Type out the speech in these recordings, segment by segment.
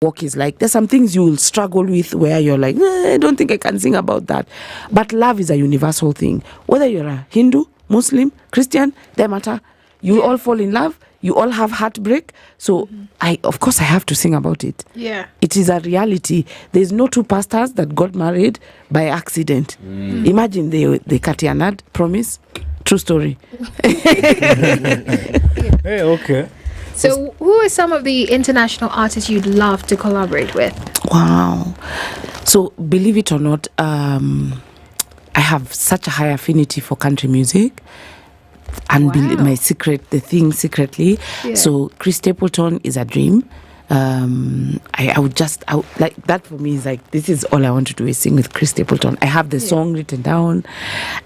walk is like. There's some things you will struggle with where you're like, I don't think I can sing about that. But love is a universal thing. Whether you're a Hindu, Muslim, Christian, they matter. You all fall in love. You all have heartbreak. So of course I have to sing about it. Yeah. It is a reality. There's no two pastors that got married by accident. Imagine they cut a nut, promise. True story. Hey, okay. So who are some of the international artists you'd love to collaborate with? Wow. So believe it or not, I have such a high affinity for country music. And my thing secretly. Yeah. So Chris Stapleton is a dream. I would like that for me is like, this is all I want to do is sing with Chris Stapleton. I have the song written down.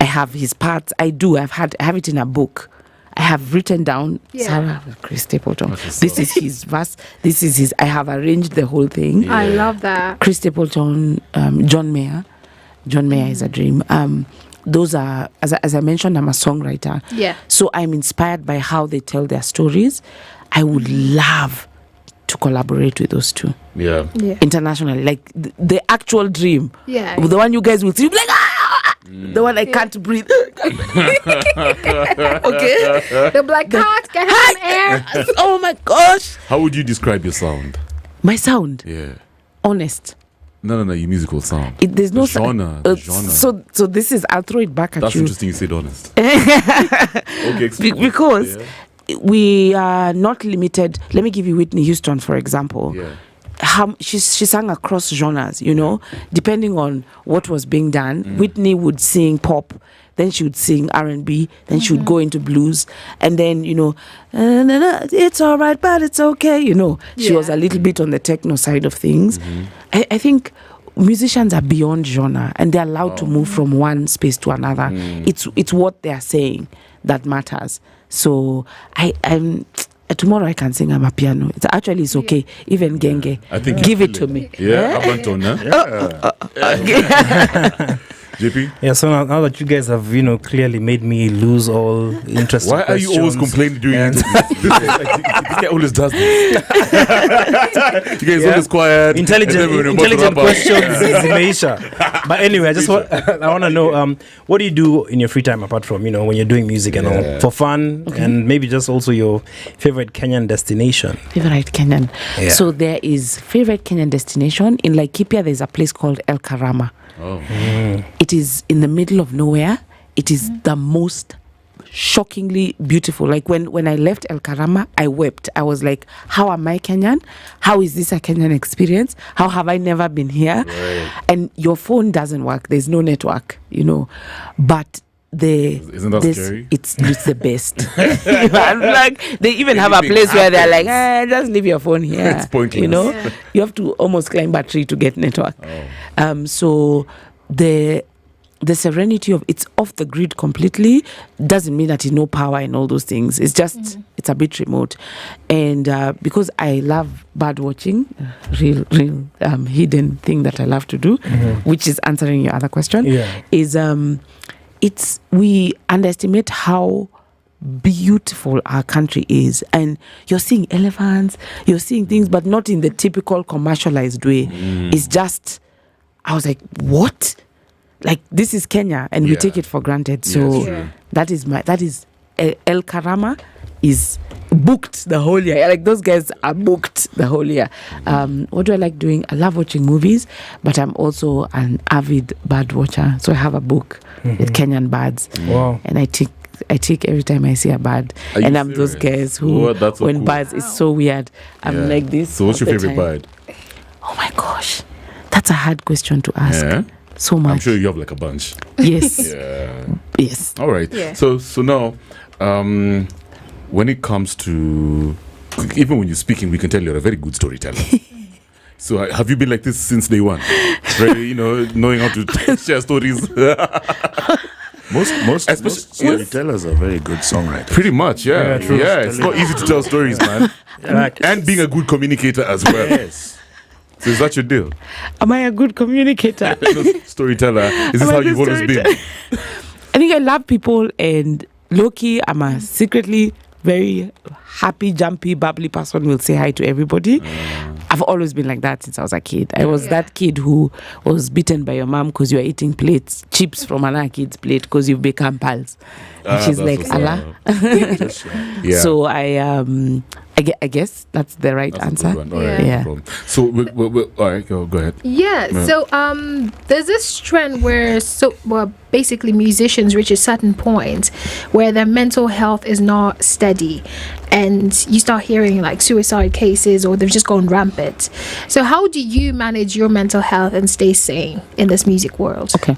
I have his parts. I have it in a book. I have written down Sara with Chris Stapleton. This is his verse. This is his. I have arranged the whole thing. I love that. Chris Stapleton, John Mayer. John Mayer is a dream. Those are, as I mentioned, I'm a songwriter. Yeah. So I'm inspired by how they tell their stories. I would love to collaborate with those two. Yeah. Internationally, like the actual dream. Yeah. The one you guys will see, like, the one I can't breathe. Okay. The black cat, get some air. Oh my gosh. How would you describe your sound? My sound? Yeah. Honest. No, your musical sound. There's no genre. So this is, I'll throw it back at That's you. Interesting you said honest. Okay, because we are not limited. Let me give you Whitney Houston, for example. Yeah. She sang across genres, depending on what was being done. Whitney would sing pop, then she would sing R&B, then she would go into blues, and then it's all right, but it's okay. She was a little bit on the techno side of things. I think musicians are beyond genre, and they're allowed to move from one space to another. It's what they're saying that matters. So I'm. Tomorrow I can sing on a piano. It's okay. Even Genge. I think give it to me. Yeah, Abantona. JP? Yeah, so now that you guys have, clearly made me lose all interest. Why are you always complaining during interviews? This guy always does this. You guys always quiet. Intelligent questions is Meisha. But anyway, I want to know, what do you do in your free time apart from, when you're doing music and all, for fun, and maybe just also your favorite Kenyan destination? Favorite Kenyan. Yeah. So there is favorite Kenyan destination. In Laikipia, there's a place called El Karama. Oh. It is in the middle of nowhere. It is the most shockingly beautiful. Like when I left El Karama, I wept. I was like, how am I Kenyan? How is this a Kenyan experience? How have I never been here? Right. And your phone doesn't work. There's no network, But isn't that scary? It's the best. Like they even have a place where they're like, just leave your phone here. It's pointless. You have to almost climb a tree to get network. So the serenity of it's off the grid completely doesn't mean that it's no power and all those things. It's just it's a bit remote, and because I love bird watching, real hidden thing that I love to do, which is answering your other question, is we underestimate how beautiful our country is, and you're seeing elephants, you're seeing things, but not in the typical commercialized way. It's just, I was like, what? Like, this is Kenya, and we take it for granted. So that is El Karama is booked the whole year. Like, those guys are booked the whole year. What do I like doing? I love watching movies, but I'm also an avid bird watcher. So I have a book with Kenyan birds. Wow. And I take every time I see a bird. And I'm those guys who, when cool. Birds is so weird, I'm like this. So what's your favorite bird? Oh my gosh. That's a hard question to ask. Yeah. So much. I'm sure you have like a bunch. Yes. Yes. All right. Yeah. So now, when it comes to, even when you're speaking, we can tell you're a very good storyteller. So have you been like this since day one? Very, knowing how to share stories. Most storytellers are very good songwriters. Pretty much, yeah. It's not easy to tell stories, man. And being a good communicator as well. Yes. So is that your deal? Am I a good communicator? Storyteller. Is this how you've always been? I think I love people, and low-key, I'm a secretly very happy, jumpy, bubbly person, will say hi to everybody. I've always been like that since I was a kid. I was that kid who was beaten by your mom because you were eating chips from another kid's plate because you've become pals. And she's like, Allah. So I guess that's the right answer. All right, no so all right, go ahead. So there's this trend where basically musicians reach a certain point where their mental health is not steady, and you start hearing like suicide cases, or they've just gone rampant. So how do you manage your mental health and stay sane in this music world? Okay,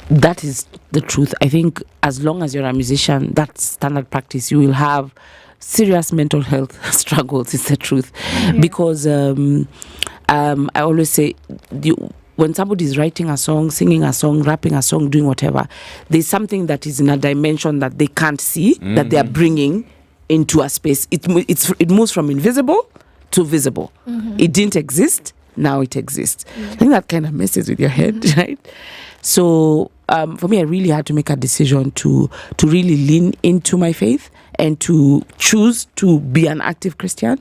that is the truth. I think as long as you're a musician, that's standard practice. You will have serious mental health struggles, is the truth. Because I always say, when somebody is writing a song, singing a song, rapping a song, doing whatever, there's something that is in a dimension that they can't see, that they are bringing into a space. It moves from invisible to visible. It didn't exist, now it exists. I think that kind of messes with your head, right? So for me, I really had to make a decision to really lean into my faith and to choose to be an active Christian,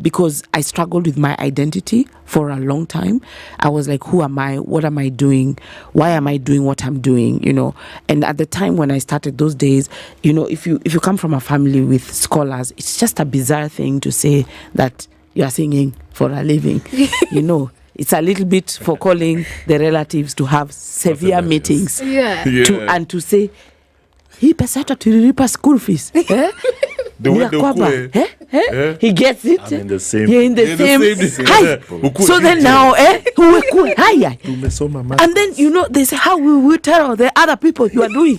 because I struggled with my identity for a long time. I was like, who am I? What am I doing? Why am I doing what I'm doing? You know, and at the time when I started those days, you know, if you come from a family with scholars, it's just a bizarre thing to say that you are singing for a living. You know, it's a little bit for calling the relatives to have severe meetings to say, he pesata tulilipa school fees. He gets it. I'm in the same. You're in the same. Hi. So then now, and then, you know, they say, how will we tell the other people you are doing?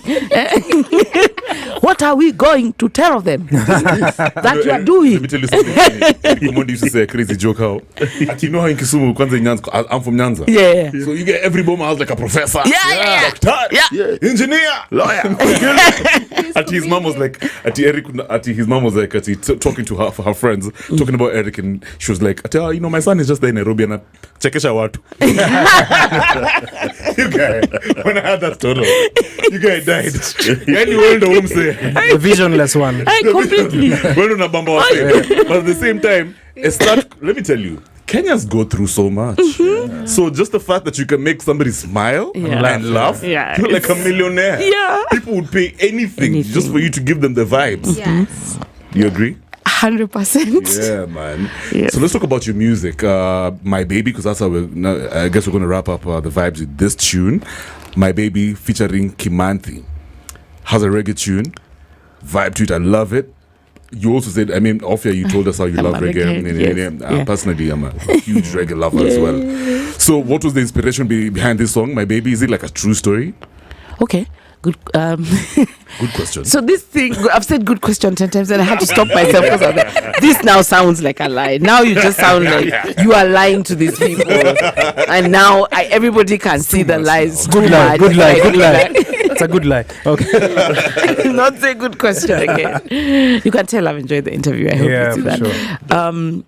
What are we going to tell them that you are doing? Let me tell you something. Someone used to say a crazy joke how, you know how in Kisumu, I'm from Nyanza. Yeah. So you get every bomb house like a professor. Doctor. Engineer. Lawyer. His mom was like, talking to her friends, talking about Eric, and she was like, you know, my son is just there in Nairobi and chekesha watu. You guy, when I had that story, you guy died. You went to home say the visionless one. Completely. But at the same time, it's not. Let me tell you, Kenyans go through so much. So just the fact that you can make somebody smile and laugh, you're like a millionaire. People would pay anything just for you to give them the vibes. Yes. You agree? 100%. Yeah, man. Yes. So let's talk about your music. My Baby, because that's how I guess we're going to wrap up the vibes with this tune. My Baby featuring Kimanthi. Has a reggae tune. Vibe to it. I love it. You also said, I mean, off here you told us how you love reggae. Personally, I'm a huge reggae lover as well. So what was the inspiration behind this song, My Baby? Is it like a true story? Okay. Good. Good question. So this thing, I've said good question 10 times and I had to stop myself because of that. This now sounds like a lie. Now you just sound like you are lying to these people. And now everybody can see the lies. Good lie. It's a good lie. Okay. Not say good question again. You can tell I've enjoyed the interview. I hope you see that. Sure.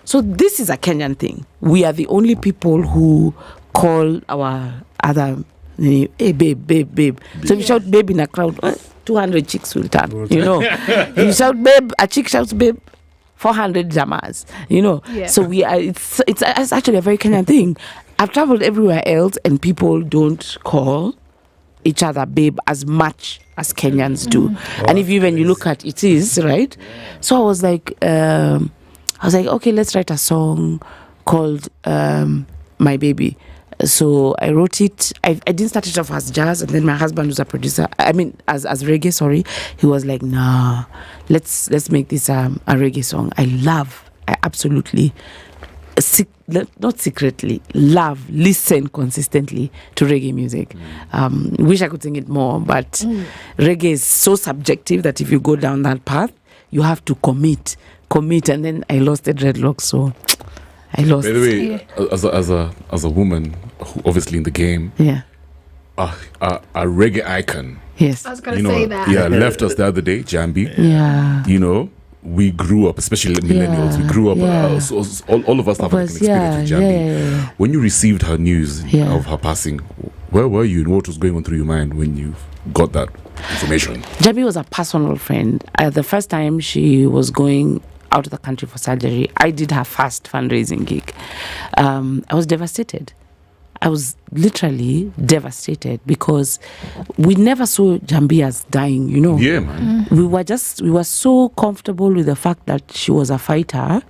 So this is a Kenyan thing. We are the only people who call our other, hey, babe. So if you shout babe in a crowd, 200 chicks will turn. You know, if you shout babe, a chick shouts babe, 400 jamas. You know, so we are. It's actually a very Kenyan thing. I've traveled everywhere else, and people don't call each other babe as much as Kenyans do. And if you look at it is right. So I was like, okay, let's write a song called My Baby. So I wrote it. I didn't start it off as jazz, and then my husband was a producer. I mean, as reggae. Sorry, he was like, "Nah, let's make this a reggae song." I absolutely, not secretly, listen consistently to reggae music. Wish I could sing it more, but reggae is so subjective that if you go down that path, you have to commit, and then I lost the dreadlocks, so. I lost. By the way, as a woman, who obviously in the game, a reggae icon. Yes, I was gonna say that. Yeah, left us the other day, Jambi. Yeah, you know, we grew up, especially millennials. We grew up. So all of us have an experience with Jambi. Yeah. When you received her news of her passing, where were you, and what was going on through your mind when you got that information? Jambi was a personal friend. The first time she was going out of the country for surgery. I did her first fundraising gig. I was devastated. I was literally devastated because we never saw Jambi as dying, you know. Yeah, man. We were so comfortable with the fact that she was a fighter,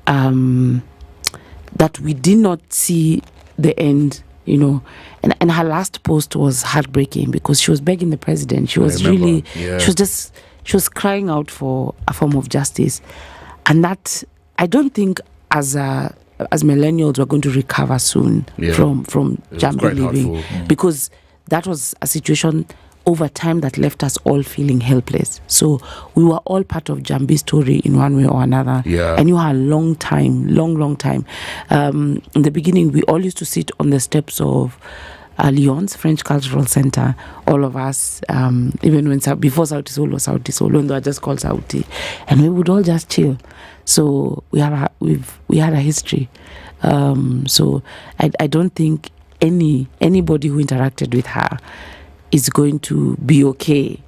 that we did not see the end, you know. And her last post was heartbreaking because she was begging the president. She was really, she was crying out for a form of justice. And that, I don't think as millennials we're going to recover soon from Jambi leaving, because that was a situation over time that left us all feeling helpless. So we were all part of Jambi's story in one way or another. I knew her a long time. In the beginning, we all used to sit on the steps of Lyon's French Cultural Center, all of us, even when before Sauti Sol was Sauti Sol, when they were just called Sauti, and we would all just chill. So we had a history. So I don't think anybody who interacted with her is going to be okay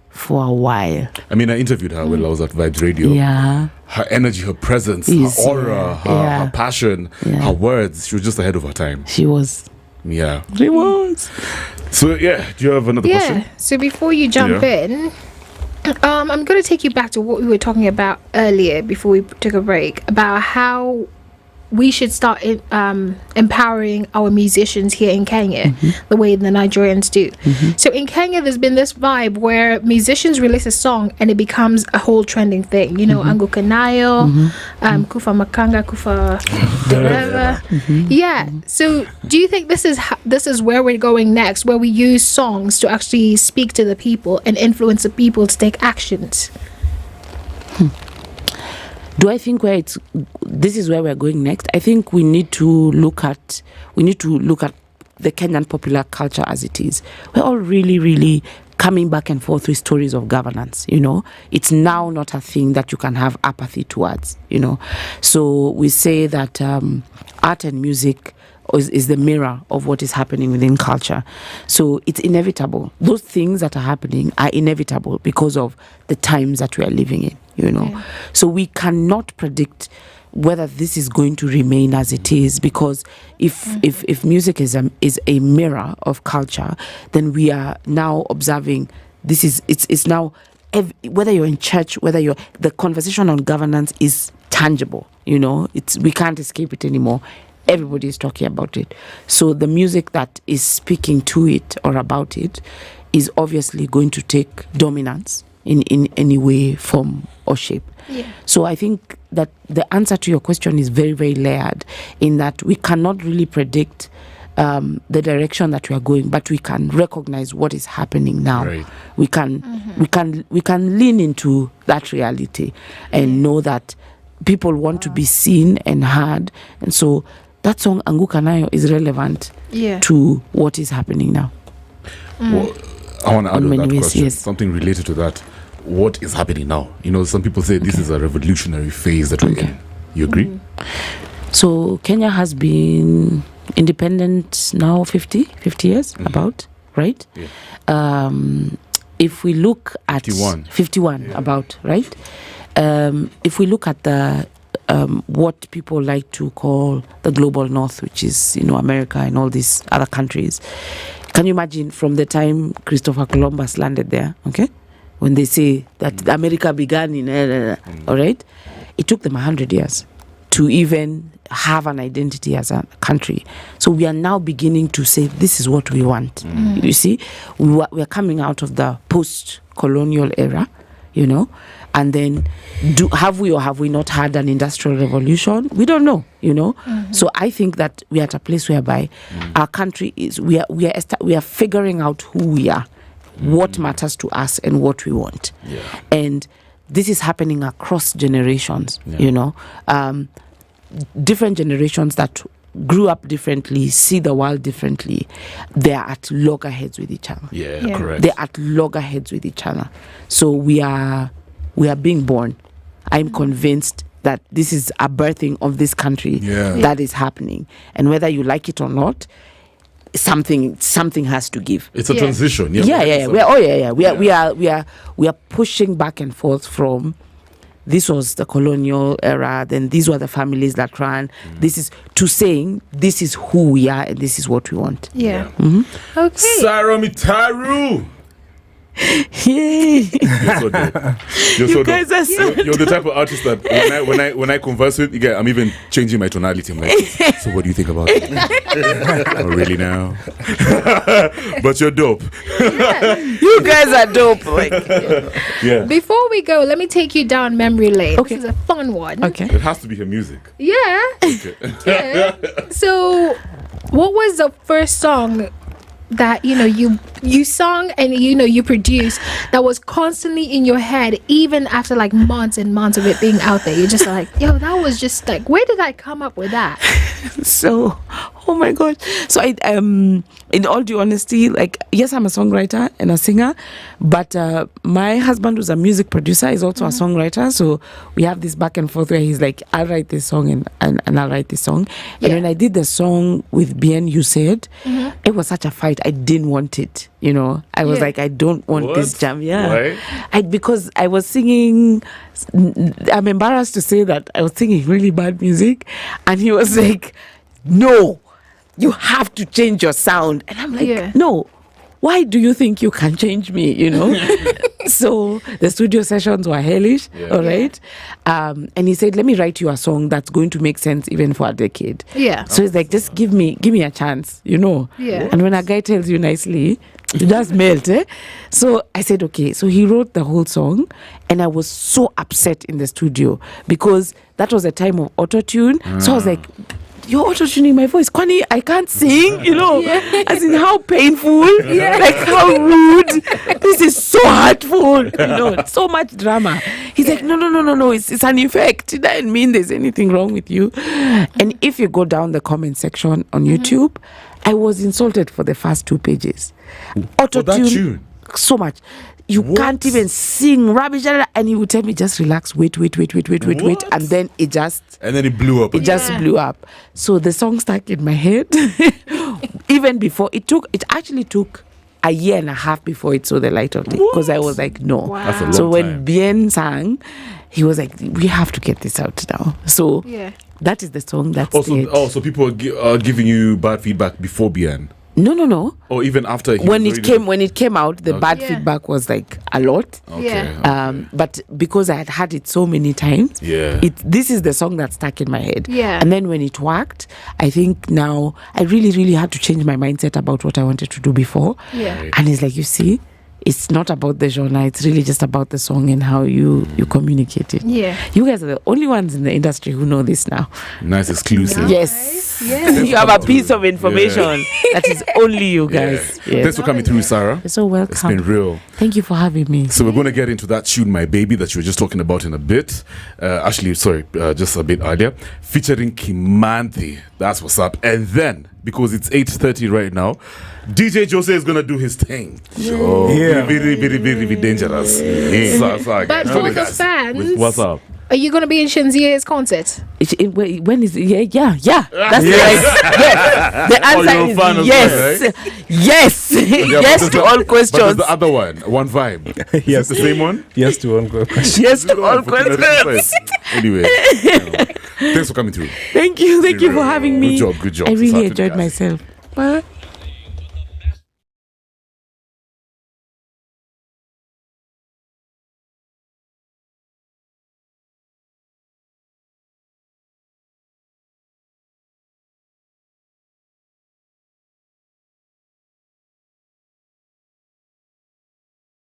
for a while. I mean, I interviewed her when I was at Vibes Radio. Yeah. Her energy, her presence, her aura, her passion, her words. She was just ahead of her time. She was. Yeah. She was. So, do you have another question? Yeah. So before you jump in, I'm going to take you back to what we were talking about earlier before we took a break, about how we should start empowering our musicians here in Kenya, the way the Nigerians do. So in Kenya, there's been this vibe where musicians release a song and it becomes a whole trending thing. You know, Anguka Nayo, Kufa Makanga, Kufa Dereva. Yeah. So do you think this is where we're going next, where we use songs to actually speak to the people and influence the people to take actions? Do I think this is where we're going next? I think we need to look at the Kenyan popular culture as it is. We're all really, really coming back and forth with stories of governance, you know. It's now not a thing that you can have apathy towards, you know. So we say that art and music is the mirror of what is happening within culture. So it's inevitable. Those things that are happening are inevitable because of the times that we are living in, you know. Yeah. So we cannot predict whether this is going to remain as it is, because if music is a mirror of culture, then we are now observing it's now whether you're in church, the conversation on governance is tangible, you know. We can't escape it anymore. Everybody is talking about it. So the music that is speaking to it or about it is obviously going to take dominance in any way, form or shape. Yeah. So I think that the answer to your question is very, very layered, in that we cannot really predict the direction that we are going, but we can recognize what is happening now. Right. We can lean into that reality and know that people want to be seen and heard, and so that song Anguka Nayo is relevant to what is happening now. Well, I want to add on that question, something related to that. What is happening now? You know, some people say this is a revolutionary phase that we're in. You agree? So Kenya has been independent now 50 years, about, right? Yeah. If we look at 51 about, right? If we look at the what people like to call the global north, which is, you know, America and all these other countries, can you imagine from the time Christopher Columbus landed there, okay, when they say that America began in all right, it took them 100 years to even have an identity as a country. So we are now beginning to say this is what we want. You see, we are coming out of the post-colonial era, you know, and then have we or have we not had an industrial revolution? We don't know, you know. So I think that we are at a place whereby our country is, we are figuring out who we are, what matters to us and what we want. And this is happening across generations, you know. Different generations that grew up differently, see the world differently, they are at loggerheads with each other. Correct. They're at loggerheads with each other. So we are being born. I'm convinced that this is a birthing of this country that is happening. And whether you like it or not, something has to give. It's a transition. We are pushing back and forth from this was the colonial era, then these were the families that ran. This is to saying this is who we are and this is what we want. Yeah. Okay. Sara Mitaru. Yay. You're so dope. You're You so guys dope. are so You're the type of artist that when I converse with, yeah, I'm even changing my tonality. I'm like, so what do you think about it? Oh, really now? But you're dope. You guys are dope. Like, Yeah. Before we go, let me take you down memory lane. Okay. This is a fun one. okay. It has to be her music. Yeah. Okay. Yeah. So, what was the first song that you sung and you produced that was constantly in your head, even after like months and months of it being out there? You're just like, yo, that was just like, where did I come up with that? So, oh my god. So I in all due honesty, like, yes, I'm a songwriter and a singer, but my husband, who's a music producer, is also a songwriter. So we have this back and forth where he's like, I'll write this song and I'll write this song. Yeah. And when I did the song with Bien, you said, it was such a fight. I didn't want it. I was Yeah. like, I don't want What? this jam. Yeah. Why? Because I was singing, I'm embarrassed to say that I was singing really bad music, and he was like, no, you have to change your sound. And I'm like, Yeah. no, why do you think you can change me? So the studio sessions were hellish. Yeah. All right. And he said, let me write you a song that's going to make sense even for a decade. Yeah. So he's like, just give me a chance, Yeah. And when a guy tells you nicely, it does melt, eh? So I said, okay. So he wrote the whole song, and I was so upset in the studio because that was a time of auto-tune. So I was like, you're auto-tuning my voice. Kwani, I can't sing, As in, how painful, like how rude. This is so hurtful, so much drama. He's like, no, it's an effect. It doesn't mean there's anything wrong with you. And if you go down the comment section on YouTube, I was insulted for the first 2 pages. Auto-tune, tune? so much. You can't even sing rubbish, and he would tell me, just relax, wait, and then it just blew up. it just blew up. So the song stuck in my head. Even before it actually took a year and a half before it saw the light of day, because I was like, no. Wow. That's a long So when time. Bien sang, he was like, we have to get this out now. So Yeah. that is the song that's So people are giving you bad feedback before BN, no. or even after When it came out, the bad Yeah. feedback was like a lot. Yeah. But because I had heard it so many times, Yeah. this is the song that stuck in my head. Yeah. And then when it worked, I think now I really, really had to change my mindset about what I wanted to do before. Yeah. And it's like, you see, it's not about the genre, it's really just about the song and how you communicate it. Yeah. You guys are the only ones in the industry who know this now. Nice exclusive. Yes. Yeah. You have a piece of information that is only you guys. Yeah. Yes. Thanks for coming through, Sara. You're so welcome. It's been real. Thank you for having me. So we're going to get into that tune, My Baby, that you were just talking about in a bit. Just a bit earlier. Featuring Kimanthi. That's what's up. And then, because it's 8:30 right now, DJ Jose is going to do his thing. Oh, Yeah. very, very, very, very dangerous. Yeah. But for the fans, What's up? are you going to be in Shenzia's concert? When is it? Yeah. That's right. Yes. The answer you're a fan is as yes. well, Yes. Yes to all But questions. there's the other one vibe. Yes. Is it the same one? Yes to one question. Yes to all For Tenerife. questions. Anyway, thanks for coming through. Thank you for having me. Good job. I really Saturday, enjoyed guys. myself. Bye.